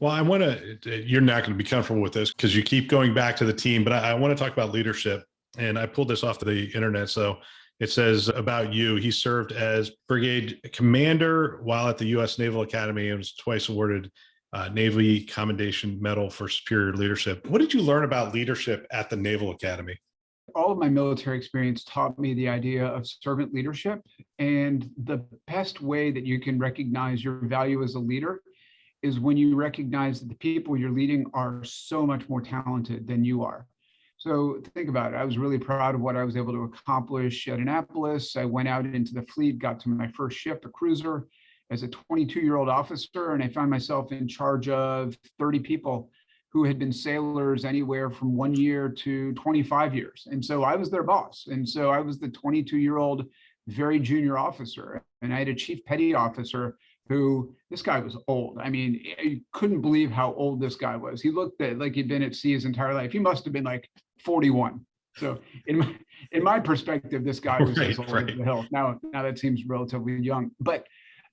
Well, I want to, you're not going to be comfortable with this because you keep going back to the team, but I want to talk about leadership. And I pulled this off the internet. So it says about you, he served as brigade commander while at the U.S. Naval Academy and was twice awarded Navy Commendation Medal for superior leadership. What did you learn about leadership at the Naval Academy? All of my military experience taught me the idea of servant leadership. And the best way that you can recognize your value as a leader is when you recognize that the people you're leading are so much more talented than you are. So think about it. I was really proud of what I was able to accomplish at Annapolis. I went out into the fleet, got to my first ship, a cruiser, as a 22-year-old officer, and I found myself in charge of 30 people who had been sailors anywhere from 1 year to 25 years. And so I was their boss. And so I was the 22-year-old, very junior officer. And I had a chief petty officer who, this guy was old. I mean, you couldn't believe how old this guy was. He looked like he'd been at sea his entire life. He must have been like 41. So in my perspective, this guy was as old as the hill. Now that seems relatively young. But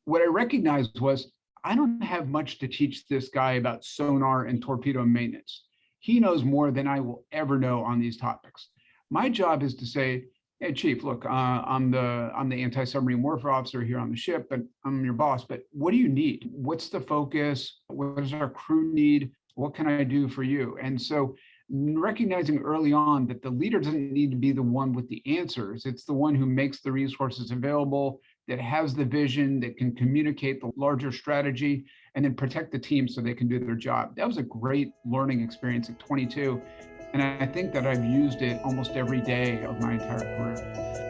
what I recognized was I don't have much to teach this guy about sonar and torpedo maintenance. He knows more than I will ever know on these topics. My job is to say, hey, Chief, look, I'm the anti-submarine warfare officer here on the ship, but I'm your boss. But what do you need? What's the focus? What does our crew need? What can I do for you? And so recognizing early on that the leader doesn't need to be the one with the answers. It's the one who makes the resources available, that has the vision, that can communicate the larger strategy, and then protect the team so they can do their job. That was a great learning experience at 22. And I think that I've used it almost every day of my entire career.